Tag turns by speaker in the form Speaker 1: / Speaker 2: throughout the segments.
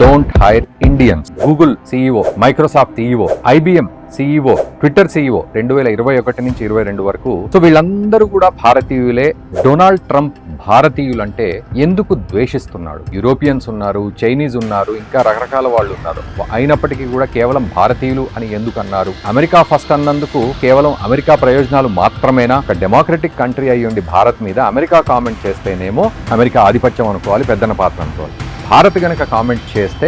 Speaker 1: Don't hire Indians. Google CEO, Microsoft CEO, IBM CEO, Twitter CEO 2021 నుంచి 22 వరకు. So వీళ్ళందరూ కూడా భారతీయులే. డొనాల్డ్ ట్రంప్ భారతీయులంటే ఎందుకు ద్వేషిస్తున్నాడు? యూరోపియన్స్ ఉన్నారు, చైనీస్ ఉన్నారు, ఇంకా రకరకాల వాళ్ళు ఉన్నారు. అయినప్పటికీ కూడా కేవలం భారతీయులు అని ఎందుకు అన్నారు? అమెరికా ఫస్ట్ అన్నందుకు కేవలం అమెరికా ప్రయోజనాలు మాత్రమేనా? ఒక డెమోక్రటిక్ కంట్రీ అయ్యుండి భారత్ మీద అమెరికా కామెంట్ చేస్తేనేమో అమెరికా ఆధిపత్యం అనుకోవాలి, పెద్దన పాత్ర అనుకోవాలి. భారత్ గనక కామెంట్ చేస్తే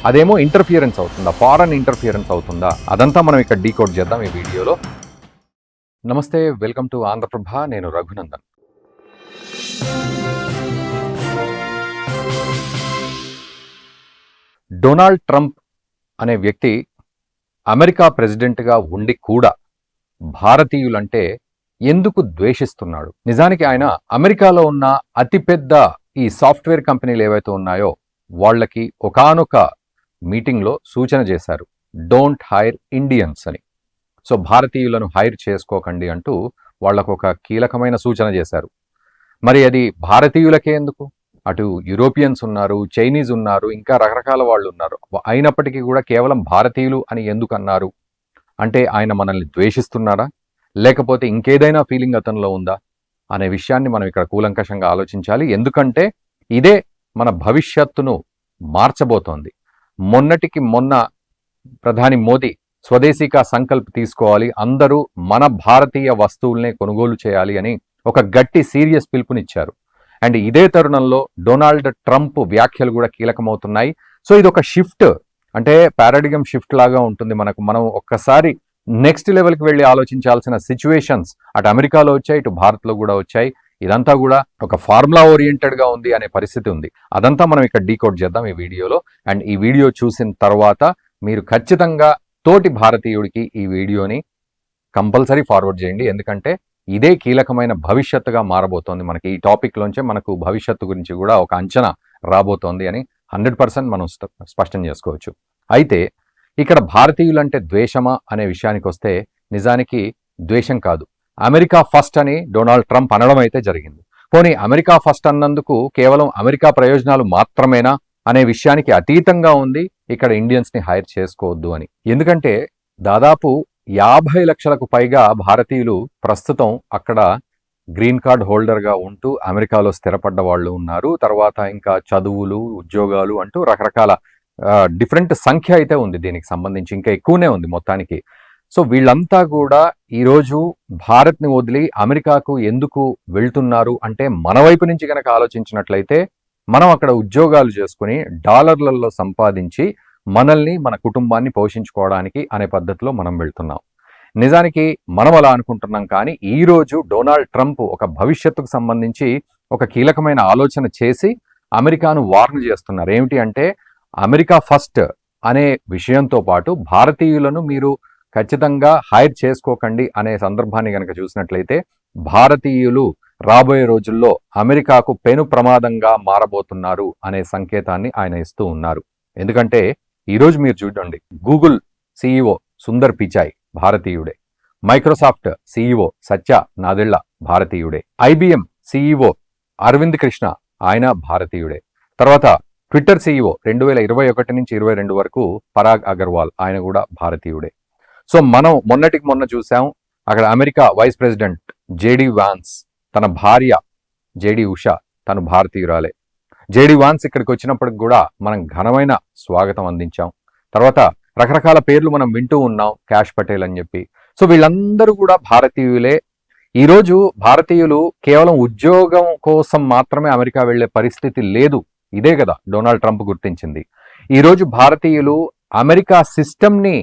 Speaker 1: అదేమో ఇంటర్ఫియరెన్స్ అవుతుందా, ఫారెన్ ఇంటర్ఫియరెన్స్ అవుతుందా? అదంతా మనం ఇక్కడ డీకోడ్ చేద్దాం ఈ వీడియోలో. నమస్తే, వెల్కమ్ టు ఆంధ్రప్రభ. నేను రఘునందన్. డొనాల్డ్ ట్రంప్ అనే వ్యక్తి అమెరికా ప్రెసిడెంట్గా ఉండి కూడా భారతీయులంటే ఎందుకు ద్వేషిస్తున్నాడు? నిజానికి ఆయన అమెరికాలో ఉన్న అతిపెద్ద ఈ సాఫ్ట్వేర్ కంపెనీలు ఏవైతే ఉన్నాయో వాళ్ళకి ఒకానొక మీటింగ్లో సూచన చేశారు, డోంట్ హైర్ ఇండియన్స్ అని. సో భారతీయులను హైర్ చేసుకోకండి అంటూ వాళ్ళకు ఒక కీలకమైన సూచన చేశారు. మరి అది భారతీయులకే ఎందుకు? అటు యూరోపియన్స్ ఉన్నారు, చైనీస్ ఉన్నారు, ఇంకా రకరకాల వాళ్ళు ఉన్నారు. అయినప్పటికీ కూడా కేవలం భారతీయులు అని ఎందుకు అన్నారు? అంటే ఆయన మనల్ని ద్వేషిస్తున్నారా, లేకపోతే ఇంకేదైనా ఫీలింగ్ అతనిలో ఉందా అనే విషయాన్ని మనం ఇక్కడ కూలంకషంగా ఆలోచించాలి. ఎందుకంటే ఇదే మన భవిష్యత్తును మార్చబోతోంది. మొన్నటికి మొన్న ప్రధాని మోదీ స్వదేశీకా సంకల్ప్ తీసుకోవాలి, అందరూ మన భారతీయ వస్తువుల్నే కొనుగోలు చేయాలి అని ఒక గట్టి సీరియస్ పిలుపునిచ్చారు. అండ్ ఇదే తరుణంలో డొనాల్డ్ ట్రంప్ వ్యాఖ్యలు కూడా కీలకమవుతున్నాయి. సో ఇది ఒక షిఫ్ట్, అంటే పారాడిగమ్ షిఫ్ట్ లాగా ఉంటుంది మనకు. మనం ఒక్కసారి నెక్స్ట్ లెవెల్కి వెళ్ళి ఆలోచించాల్సిన సిచ్యువేషన్స్ అటు అమెరికాలో వచ్చాయి, ఇటు భారత్లో కూడా వచ్చాయి. ఇదంతా కూడా ఒక ఫార్ములా ఓరియంటెడ్గా ఉంది అనే పరిస్థితి ఉంది. అదంతా మనం ఇక్కడ డీకోడ్ చేద్దాం ఈ వీడియోలో. అండ్ ఈ వీడియో చూసిన తర్వాత మీరు ఖచ్చితంగా తోటి భారతీయుడికి ఈ వీడియోని కంపల్సరీ ఫార్వర్డ్ చేయండి. ఎందుకంటే ఇదే కీలకమైన భవిష్యత్తుగా మారబోతోంది. మనకి ఈ టాపిక్లోంచే మనకు భవిష్యత్తు గురించి కూడా ఒక అంచనా రాబోతోంది అని 100% మనం స్పష్టం చేసుకోవచ్చు. అయితే ఇక్కడ భారతీయులంటే ద్వేషమా అనే విషయానికి వస్తే నిజానికి ద్వేషం కాదు, అమెరికా ఫస్ట్ అని డొనాల్డ్ ట్రంప్ అనడం అయితే జరిగింది. పోనీ అమెరికా ఫస్ట్ అన్నందుకు కేవలం అమెరికా ప్రయోజనాలు మాత్రమేనా అనే విషయానికి అతీతంగా ఉంది ఇక్కడ ఇండియన్స్ని హైర్ చేసుకోవద్దు అని. ఎందుకంటే దాదాపు 50 లక్షలకు పైగా భారతీయులు ప్రస్తుతం అక్కడ గ్రీన్ కార్డ్ హోల్డర్గా ఉంటూ అమెరికాలో స్థిరపడ్డ వాళ్ళు ఉన్నారు. తర్వాత ఇంకా చదువులు, ఉద్యోగాలు అంటూ రకరకాల డిఫరెంట్ సంఖ్య అయితే ఉంది దీనికి సంబంధించి, ఇంకా ఎక్కువనే ఉంది మొత్తానికి. సో వీళ్ళంతా కూడా ఈరోజు భారత్ని వదిలి అమెరికాకు ఎందుకు వెళ్తున్నారు అంటే మన వైపు నుంచి కనుక ఆలోచించినట్లయితే మనం అక్కడ ఉద్యోగాలు చేసుకుని డాలర్లలో సంపాదించి మనల్ని, మన కుటుంబాన్ని పోషించుకోవడానికి అనే పద్ధతిలో మనం వెళ్తున్నాం. నిజానికి మనం అలా అనుకుంటున్నాం, కానీ ఈరోజు డొనాల్డ్ ట్రంప్ ఒక భవిష్యత్తుకు సంబంధించి ఒక కీలకమైన ఆలోచన చేసి అమెరికాను వార్న్ చేస్తున్నారు. ఏమిటి అంటే అమెరికా ఫస్ట్ అనే విషయంతో పాటు భారతీయులను మీరు ఖచ్చితంగా హైర్ చేసుకోకండి అనే సందర్భాన్ని కనుక చూసినట్లయితే భారతీయులు రాబోయే రోజుల్లో అమెరికాకు పెను ప్రమాదంగా మారబోతున్నారు అనే సంకేతాన్ని ఆయన ఇస్తూ ఉన్నారు. ఎందుకంటే ఈరోజు మీరు చూడండి, గూగుల్ CEO సుందర్ పిచాయ్ భారతీయుడే, మైక్రోసాఫ్ట్ CEO సత్య నాదెళ్ల భారతీయుడే, IBM CEO అరవింద్ కృష్ణ ఆయన భారతీయుడే, తర్వాత ట్విట్టర్ CEO 2021 నుంచి 22 వరకు పరాగ్ అగర్వాల్ ఆయన కూడా భారతీయుడే. సో మనం మొన్నటికి మొన్న చూసాం, అక్కడ America vice president JD Vance తన భార్య JD ఉషా తను భారతీయురాలే. JD వాన్స్ ఇక్కడికి వచ్చినప్పటికి కూడా మనం ఘనమైన స్వాగతం అందించాం. తర్వాత రకరకాల పేర్లు మనం వింటూ ఉన్నాం, క్యాష్ పటేల్ అని చెప్పి. సో వీళ్ళందరూ కూడా భారతీయులే. ఈరోజు భారతీయులు కేవలం ఉద్యోగం కోసం మాత్రమే అమెరికా వెళ్లే పరిస్థితి లేదు. ఇదే కదా డొనాల్డ్ ట్రంప్ గుర్తించింది. ఈరోజు భారతీయులు అమెరికా సిస్టమ్ని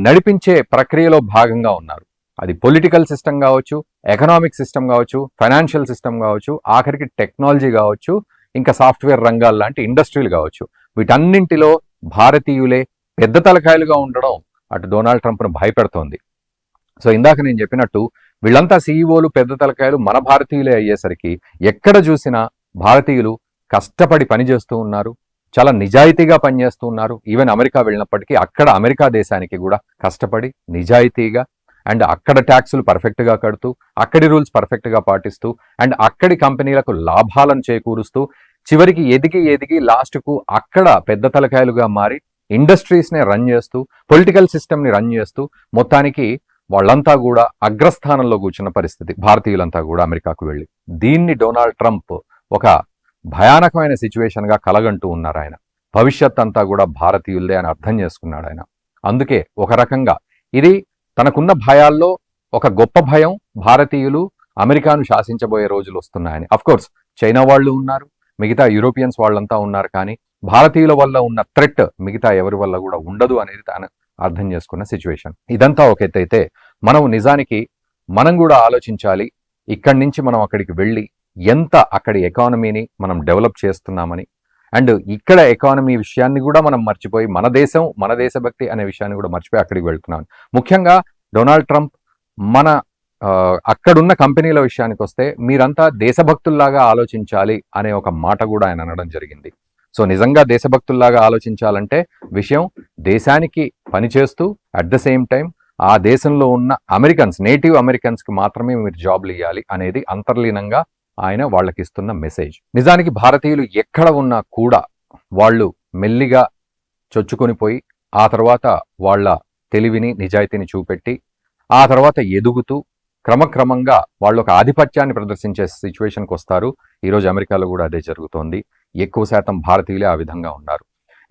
Speaker 1: నడిపించే ప్రక్రియలో భాగంగా ఉన్నారు. అది పొలిటికల్ సిస్టమ్ కావచ్చు, ఎకనామిక్ సిస్టమ్ కావచ్చు, ఫైనాన్షియల్ సిస్టమ్ కావచ్చు, ఆఖరికి టెక్నాలజీ కావచ్చు, ఇంకా సాఫ్ట్వేర్ రంగాలు లాంటి ఇండస్ట్రీలు కావచ్చు. వీటన్నింటిలో భారతీయులే పెద్ద తలకాయలుగా ఉండడం అటు డొనాల్డ్ ట్రంప్ను భయపెడుతోంది. సో ఇందాక నేను చెప్పినట్టు వీళ్ళంతా CEOలు పెద్ద తలకాయలు మన భారతీయులే అయ్యేసరికి ఎక్కడ చూసినా భారతీయులు కష్టపడి పనిచేస్తూ ఉన్నారు, చాలా నిజాయితీగా పనిచేస్తూ ఉన్నారు. ఈవెన్ అమెరికా వెళ్ళినప్పటికీ అక్కడ అమెరికా దేశానికి కూడా కష్టపడి నిజాయితీగా అండ్ అక్కడ ట్యాక్సులు పర్ఫెక్ట్గా కడుతూ, అక్కడి రూల్స్ పర్ఫెక్ట్గా పాటిస్తూ, అండ్ అక్కడి కంపెనీలకు లాభాలను చేకూరుస్తూ చివరికి ఎదిగి ఎదిగి లాస్ట్కు అక్కడ పెద్ద తలకాయలుగా మారి ఇండస్ట్రీస్నే రన్ చేస్తూ పొలిటికల్ సిస్టమ్ని రన్ చేస్తూ మొత్తానికి వాళ్ళంతా కూడా అగ్రస్థానంలో కూర్చున్న పరిస్థితి, భారతీయులంతా కూడా అమెరికాకు వెళ్ళి. దీన్ని డొనాల్డ్ ట్రంప్ ఒక భయానకమైన సిచ్యువేషన్గా కలగంటూ ఉన్నారు ఆయన. భవిష్యత్ అంతా కూడా భారతీయులదే అని అర్థం చేసుకున్నాడు ఆయన. అందుకే ఒక రకంగా ఇది తనకున్న భయాల్లో ఒక గొప్ప భయం, భారతీయులు అమెరికాను శాసించబోయే రోజులు వస్తున్నాయని. అఫ్కోర్స్ చైనా వాళ్ళు ఉన్నారు, మిగతా యూరోపియన్స్ వాళ్ళంతా ఉన్నారు, కానీ భారతీయుల వల్ల ఉన్న థ్రెట్ మిగతా ఎవరి వల్ల కూడా ఉండదు అనేది తాను అర్థం చేసుకున్న సిచ్యువేషన్. ఇదంతా ఒక ఎత్తు అయితే మనం నిజానికి మనం కూడా ఆలోచించాలి, ఇక్కడి నుంచి మనం అక్కడికి వెళ్ళి ఎంత అక్కడి ఎకానమీని మనం డెవలప్ చేస్తున్నామని. అండ్ ఇక్కడ ఎకానమీ విషయాన్ని కూడా మనం మర్చిపోయి మన దేశం, మన దేశభక్తి అనే విషయాన్ని కూడా మర్చిపోయి అక్కడికి వెళ్తున్నాం. ముఖ్యంగా డొనాల్డ్ ట్రంప్ మన అక్కడున్న కంపెనీల విషయానికి వస్తే మీరంతా దేశభక్తుల్లాగా ఆలోచించాలి అనే ఒక మాట కూడా ఆయన అనడం జరిగింది. సో నిజంగా దేశభక్తుల్లాగా ఆలోచించాలంటే విషయం దేశానికి పనిచేస్తూ అట్ ద సేమ్ టైం ఆ దేశంలో ఉన్న అమెరికన్స్, నేటివ్ అమెరికన్స్కి మాత్రమే మీరు జాబ్లు ఇవ్వాలి అనేది అంతర్లీనంగా ఆయన వాళ్ళకి ఇస్తున్న మెసేజ్. నిజానికి భారతీయులు ఎక్కడ ఉన్నా కూడా వాళ్ళు మెల్లిగా చొచ్చుకొని పోయి ఆ తర్వాత వాళ్ళ తెలివిని, నిజాయితీని చూపెట్టి ఆ తర్వాత ఎదుగుతూ క్రమక్రమంగా వాళ్ళు ఒక ఆధిపత్యాన్ని ప్రదర్శించే సిచ్యువేషన్కి వస్తారు. ఈరోజు అమెరికాలో కూడా అదే జరుగుతోంది. ఎక్కువ శాతం భారతీయులే ఆ విధంగా ఉన్నారు.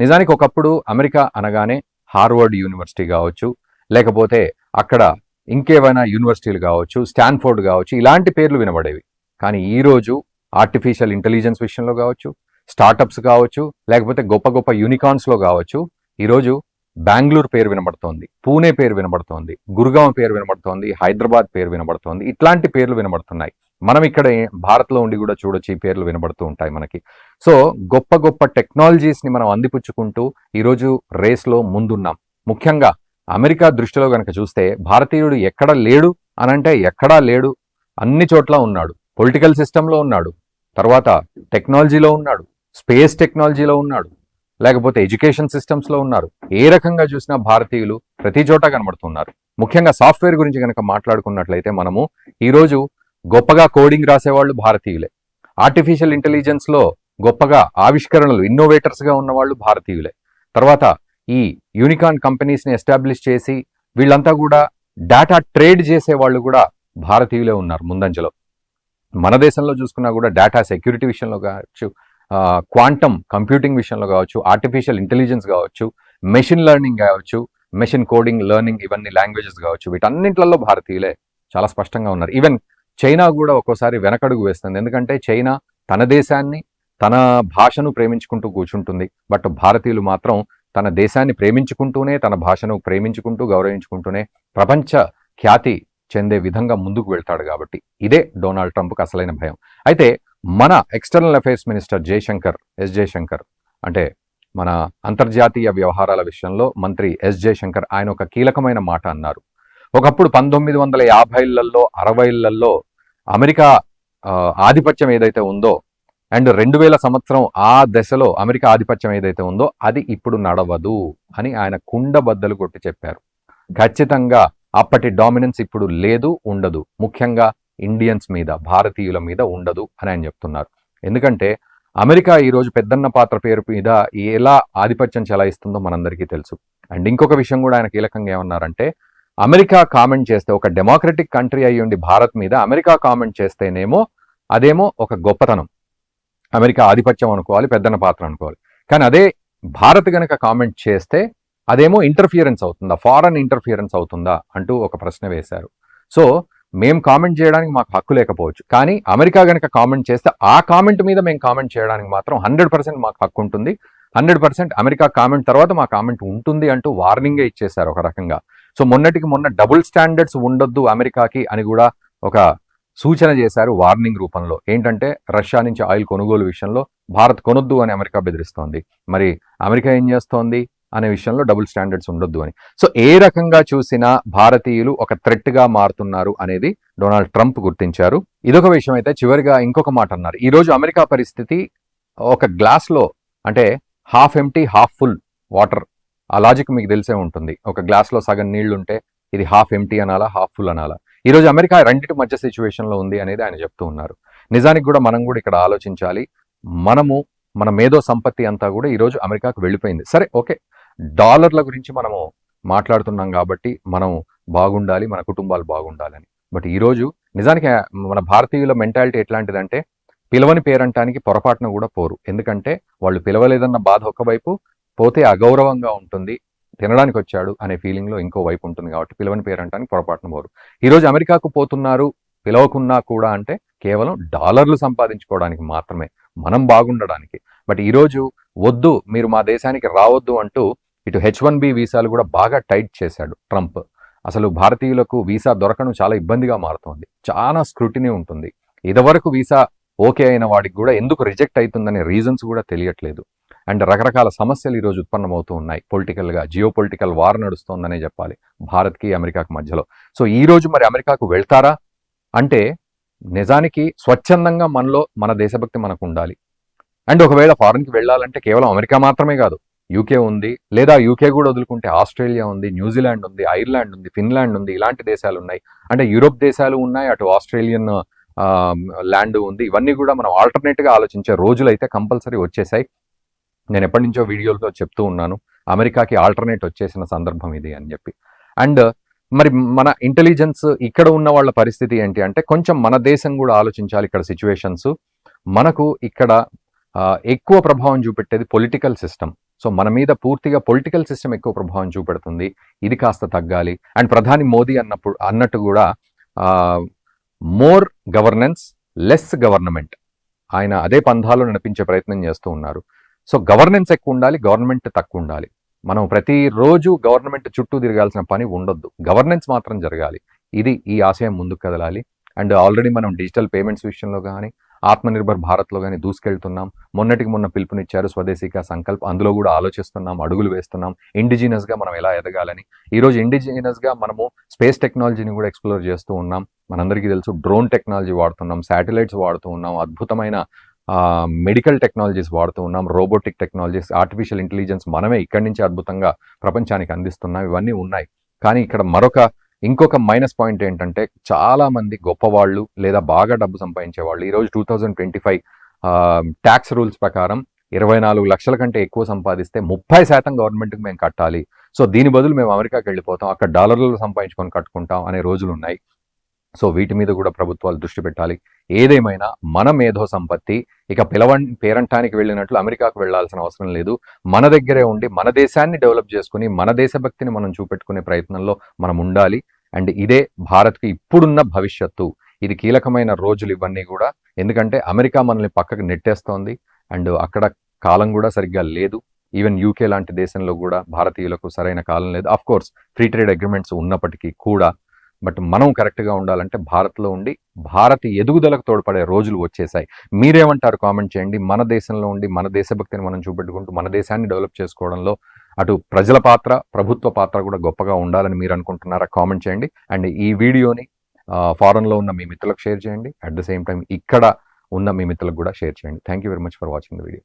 Speaker 1: నిజానికి ఒకప్పుడు అమెరికా అనగానే హార్వర్డ్ యూనివర్సిటీ కావచ్చు, లేకపోతే అక్కడ ఇంకేమైనా యూనివర్సిటీలు కావచ్చు, స్టాన్ఫోర్డ్ కావచ్చు, ఇలాంటి పేర్లు వినబడేవి. కానీ ఈరోజు ఆర్టిఫిషియల్ ఇంటెలిజెన్స్ విషయంలో కావచ్చు, స్టార్టప్స్ కావచ్చు, లేకపోతే గొప్ప గొప్ప యూనికార్న్స్లో కావచ్చు, ఈరోజు బెంగళూరు పేరు వినబడుతోంది, పూణే పేరు వినబడుతోంది, గురుగాం పేరు వినబడుతోంది, హైదరాబాద్ పేరు వినబడుతోంది. ఇట్లాంటి పేర్లు వినబడుతున్నాయి. మనం ఇక్కడ భారత్లో ఉండి కూడా చూడొచ్చు, ఈ పేర్లు వినబడుతూ ఉంటాయి మనకి. సో గొప్ప గొప్ప టెక్నాలజీస్ని మనం అందిపుచ్చుకుంటూ ఈరోజు రేస్లో ముందున్నాం. ముఖ్యంగా అమెరికా దృష్టిలో కనుక చూస్తే భారతీయుడు ఎక్కడ లేడు అనంటే ఎక్కడా లేడు, అన్ని చోట్ల ఉన్నాడు. పొలిటికల్ సిస్టంలో ఉన్నాడు, తర్వాత టెక్నాలజీలో ఉన్నాడు, స్పేస్ టెక్నాలజీలో ఉన్నాడు, లేకపోతే ఎడ్యుకేషన్ సిస్టమ్స్లో ఉన్నారు. ఏ రకంగా చూసినా భారతీయులు ప్రతి చోట కనబడుతున్నారు. ముఖ్యంగా సాఫ్ట్వేర్ గురించి కనుక మాట్లాడుకున్నట్లయితే మనము ఈరోజు గొప్పగా కోడింగ్ రాసేవాళ్ళు భారతీయులే. ఆర్టిఫిషియల్ ఇంటెలిజెన్స్లో గొప్పగా ఆవిష్కరణలు, ఇన్నోవేటర్స్గా ఉన్నవాళ్ళు భారతీయులే. తర్వాత ఈ యూనికార్న్ కంపెనీస్ని ఎస్టాబ్లిష్ చేసి వీళ్ళంతా కూడా డేటా ట్రేడ్ చేసే వాళ్ళు కూడా భారతీయులే ఉన్నారు ముందంజలో. మన దేశంలో చూసుకున్నా కూడా డేటా సెక్యూరిటీ విషయంలో కావచ్చు, క్వాంటమ్ కంప్యూటింగ్ విషయంలో కావచ్చు, ఆర్టిఫిషియల్ ఇంటెలిజెన్స్ కావచ్చు, మెషిన్ లెర్నింగ్ కావచ్చు, మెషిన్ కోడింగ్, లెర్నింగ్, ఇవన్నీ లాంగ్వేజెస్ కావచ్చు, వీటన్నింటిలో భారతీయులే చాలా స్పష్టంగా ఉన్నారు. ఈవెన్ చైనా కూడా ఒక్కోసారి వెనకడుగు వేస్తుంది. ఎందుకంటే చైనా తన దేశాన్ని, తన భాషను ప్రేమించుకుంటూ కూర్చుంటుంది. బట్ భారతీయులు మాత్రం తన దేశాన్ని ప్రేమించుకుంటూనే, తన భాషను ప్రేమించుకుంటూ, గౌరవించుకుంటూనే ప్రపంచ ఖ్యాతి చెందే విధంగా ముందుకు వెళ్తాడు. కాబట్టి ఇదే డొనాల్డ్ ట్రంప్కి అసలైన భయం. అయితే మన external affairs minister S Jaishankar, అంటే మన అంతర్జాతీయ వ్యవహారాల విషయంలో మంత్రి ఎస్ జయశంకర్, ఆయన ఒక కీలకమైన మాట అన్నారు. ఒకప్పుడు 1950లలో 60లలో అమెరికా ఆధిపత్యం ఏదైతే ఉందో, అండ్ 2000 సంవత్సరం ఆ దశలో అమెరికా ఆధిపత్యం ఏదైతే ఉందో అది ఇప్పుడు నడవదు అని ఆయన కుండబద్దలు కొట్టి చెప్పారు. ఖచ్చితంగా అప్పటి డామినెన్స్ ఇప్పుడు లేదు, ఉండదు. ముఖ్యంగా ఇండియన్స్ మీద, భారతీయుల మీద ఉండదు అని ఆయన చెప్తున్నారు. ఎందుకంటే అమెరికా ఈరోజు పెద్దన్న పాత్ర పేరు మీద ఎలా ఆధిపత్యం చెలాయిస్తుందో మనందరికీ తెలుసు. అండ్ ఇంకొక విషయం కూడా ఆయన కీలకంగా ఏమన్నారంటే, అమెరికా కామెంట్ చేస్తే, ఒక డెమోక్రటిక్ కంట్రీ అయ్యి ఉండి భారత్ మీద అమెరికా కామెంట్ చేస్తేనేమో అదేమో ఒక గొప్పతనం, అమెరికా ఆధిపత్యం అనుకోవాలి, పెద్దన్న పాత్ర అనుకోవాలి. కానీ అదే భారత్ గనక కామెంట్ చేస్తే అదేమో ఇంటర్ఫియరెన్స్ అవుతుందా, ఫారెన్ ఇంటర్ఫియరెన్స్ అవుతుందా అంటూ ఒక ప్రశ్న వేశారు. సో మేము కామెంట్ చేయడానికి మాకు హక్కు లేకపోవచ్చు, కానీ అమెరికా గనక కామెంట్ చేస్తే ఆ కామెంట్ మీద మేము కామెంట్ చేయడానికి మాత్రం 100% మాకు హక్కు ఉంటుంది. 100% అమెరికా కామెంట్ తర్వాత మా కామెంట్ ఉంటుంది అంటూ వార్నింగే ఇచ్చేశారు ఒక రకంగా. సో మొన్నటికి మొన్న డబుల్ స్టాండర్డ్స్ ఉండొద్దు అమెరికాకి అని కూడా ఒక సూచన చేశారు వార్నింగ్ రూపంలో. ఏంటంటే రష్యా నుంచి ఆయిల్ కొనుగోలు విషయంలో భారత్ కొనొద్దు అని అమెరికా బెదిరిస్తోంది. మరి అమెరికా ఏం చేస్తోంది అనే విషయంలో డబుల్ స్టాండర్డ్స్ ఉండొద్దు అని. సో ఏ రకంగా చూసినా భారతీయులు ఒక థ్రెట్గా మారుతున్నారు అనేది డొనాల్డ్ ట్రంప్ గుర్తించారు. ఇదొక విషయం. అయితే చివరిగా ఇంకొక మాట అన్నారు. ఈరోజు అమెరికా పరిస్థితి ఒక గ్లాస్లో, అంటే half empty half full water, ఆ లాజిక్ మీకు తెలిసే ఉంటుంది. ఒక గ్లాస్లో సగం నీళ్లు ఉంటే ఇది హాఫ్ ఎంటీ అనాలా, హాఫ్ ఫుల్ అనాలా? ఈరోజు అమెరికా రెండింటి మధ్య సిచ్యువేషన్లో ఉంది అనేది ఆయన చెప్తూ ఉన్నారు. నిజానికి కూడా మనం కూడా ఇక్కడ ఆలోచించాలి. మన మేధో సంపత్తి అంతా కూడా ఈరోజు అమెరికాకు వెళ్ళిపోయింది. సరే, ఓకే, డాలర్ల గురించి మనము మాట్లాడుతున్నాం కాబట్టి మనం బాగుండాలి, మన కుటుంబాలు బాగుండాలని. బట్ ఈరోజు నిజానికి మన భారతీయుల మెంటాలిటీ ఎట్లాంటిదంటే పిలవని పేరంటానికి పొరపాటున కూడా పోరు. ఎందుకంటే వాళ్ళు పిలవలేదన్న బాధ ఒకవైపు, పోతే అగౌరవంగా ఉంటుంది, తినడానికి వచ్చాడు అనే ఫీలింగ్లో ఇంకో వైపు ఉంటుంది. కాబట్టి పిలవని పేరంటానికి పొరపాటున పోరు. ఈరోజు అమెరికాకు పోతున్నారు పిలవకున్నా కూడా అంటే కేవలం డాలర్లు సంపాదించుకోవడానికి మాత్రమే, మనం బాగుండడానికి. బట్ ఈరోజు వద్దు, మీరు మా దేశానికి రావద్దు అంటూ ఇటు H1B వీసాలు కూడా బాగా టైట్ చేశాడు ట్రంప్. అసలు భారతీయులకు వీసా దొరకడం చాలా ఇబ్బందిగా మారుతోంది, చాలా స్క్రూటినీ ఉంటుంది. ఇదివరకు వీసా ఓకే అయిన వాడికి కూడా ఎందుకు రిజెక్ట్ అవుతుందనే రీజన్స్ కూడా తెలియట్లేదు. అండ్ రకరకాల సమస్యలు ఈరోజు ఉత్పన్నమవుతూ ఉన్నాయి. పొలిటికల్గా జియో పొలిటికల్ వార్ నడుస్తోందనే చెప్పాలి భారత్కి అమెరికాకు మధ్యలో. సో ఈరోజు మరి అమెరికాకు వెళ్తారా అంటే నిజానికి స్వచ్ఛందంగా మనలో మన దేశభక్తి మనకు ఉండాలి. అండ్ ఒకవేళ ఫారెన్కి వెళ్ళాలంటే కేవలం అమెరికా మాత్రమే కాదు, యూకే ఉంది, లేదా యూకే కూడా వదులుకుంటే ఆస్ట్రేలియా ఉంది, న్యూజిలాండ్ ఉంది, ఐర్లాండ్ ఉంది, ఫిన్లాండ్ ఉంది, ఇలాంటి దేశాలు ఉన్నాయి. అంటే యూరోప్ దేశాలు ఉన్నాయి, అటు ఆస్ట్రేలియన్ ల్యాండ్ ఉంది. ఇవన్నీ కూడా మనం ఆల్టర్నేట్గా ఆలోచించే రోజులు అయితే కంపల్సరీ వచ్చేసాయి. నేను ఎప్పటి నుంచో వీడియోలతో చెప్తూ ఉన్నాను, అమెరికాకి ఆల్టర్నేట్ వచ్చేసిన సందర్భం ఇది అని చెప్పి. అండ్ మరి మన ఇంటెలిజెన్స్ ఇక్కడ ఉన్న వాళ్ళ పరిస్థితి ఏంటి అంటే కొంచెం మన దేశం కూడా ఆలోచించాలి. ఇక్కడ సిచ్యువేషన్స్ మనకు ఇక్కడ ఎక్కువ ప్రభావం చూపెట్టేది పొలిటికల్ సిస్టమ్. సో మన మీద పూర్తిగా పొలిటికల్ సిస్టమ్ ఎక్కువ ప్రభావం చూపెడుతుంది. ఇది కాస్త తగ్గాలి. అండ్ ప్రధాని మోదీ అన్నట్టు కూడా మోర్ గవర్నెన్స్ లెస్ గవర్నమెంట్, ఆయన అదే పంధాలో నడిపించే ప్రయత్నం చేస్తూ ఉన్నారు. సో గవర్నెన్స్ ఎక్కువ ఉండాలి, గవర్నమెంట్ తక్కువ ఉండాలి. మనం ప్రతిరోజు గవర్నమెంట్ చుట్టూ తిరగాల్సిన పని ఉండొద్దు, గవర్నెన్స్ మాత్రం జరగాలి. ఇది ఈ ఆశయం ముందుకు కదలాలి. అండ్ ఆల్రెడీ మనం డిజిటల్ పేమెంట్స్ విషయంలో కానీ ఆత్మనిర్భర్ భారత్లో కానీ దూసుకెళ్తున్నాం. మొన్నటికి మొన్న పిలుపునిచ్చారు స్వదేశీకా సంకల్ప్, అందులో కూడా ఆలోచిస్తున్నాం, అడుగులు వేస్తున్నాం. ఇండిజినస్గా మనం ఎలా ఎదగాలని. ఈరోజు ఇండిజినస్గా మనము స్పేస్ టెక్నాలజీని కూడా ఎక్స్ప్లోర్ చేస్తూ ఉన్నాం. మనందరికీ తెలుసు డ్రోన్ టెక్నాలజీ వాడుతున్నాం, శాటిలైట్స్ వాడుతూ ఉన్నాం, అద్భుతమైన మెడికల్ టెక్నాలజీస్ వాడుతూ ఉన్నాం, రోబోటిక్ టెక్నాలజీస్, ఆర్టిఫిషియల్ ఇంటెలిజెన్స్ మనమే ఇక్కడి నుంచి అద్భుతంగా ప్రపంచానికి అందిస్తున్నాం. ఇవన్నీ ఉన్నాయి. కానీ ఇక్కడ ఇంకొక మైనస్ పాయింట్ ఏంటంటే చాలా మంది గొప్పవాళ్ళు లేదా బాగా డబ్బు సంపాదించే వాళ్ళు ఈరోజు 2025 ట్యాక్స్ రూల్స్ ప్రకారం 24 లక్షల కంటే ఎక్కువ సంపాదిస్తే 30% గవర్నమెంట్కి మేము కట్టాలి. సో దీని బదులు మేము అమెరికాకి వెళ్ళిపోతాం, అక్కడ డాలర్లు సంపాదించుకొని కట్టుకుంటాం అనే రోజులు ఉన్నాయి. సో వీటి మీద కూడా ప్రభుత్వాలు దృష్టి పెట్టాలి. ఏదేమైనా మన మేధో సంపత్తి ఇక పేరంటానికి వెళ్ళినట్లు అమెరికాకు వెళ్లాల్సిన అవసరం లేదు. మన దగ్గరే ఉండి మన దేశాన్ని డెవలప్ చేసుకుని మన దేశభక్తిని మనం చూపెట్టుకునే ప్రయత్నంలో మనం ఉండాలి. అండ్ ఇదే భారత్కి ఇప్పుడున్న భవిష్యత్తు. ఇది కీలకమైన రోజులు ఇవన్నీ కూడా. ఎందుకంటే అమెరికా మనల్ని పక్కకు నెట్టేస్తోంది అండ్ అక్కడ కాలం కూడా సరిగ్గా లేదు. ఈవెన్ యూకే లాంటి దేశంలో కూడా భారతీయులకు సరైన కాలం లేదు. Of course free trade agreements ఉన్నప్పటికీ కూడా. బట్ మనం కరెక్ట్గా ఉండాలంటే భారత్లో ఉండి భారత ఎదుగుదలకు తోడ్పడే రోజులు వచ్చేసాయి. మీరేమంటారు కామెంట్ చేయండి. మన దేశంలో ఉండి మన దేశభక్తిని మనం చూపెట్టుకుంటూ మన దేశాన్ని డెవలప్ చేసుకోవడంలో అటు ప్రజల పాత్ర ప్రభుత్వ పాత్ర కూడా గొప్పగా ఉండాలని మీరు అనుకుంటున్నారా? కామెంట్ చేయండి. అండ్ ఈ వీడియోని ఫారెన్లో ఉన్న మీ మిత్రులకు షేర్ చేయండి. అట్ ద సేమ్ టైం ఇక్కడ ఉన్న మీ మిత్రులకు కూడా షేర్ చేయండి. Thank you very much for watching the video.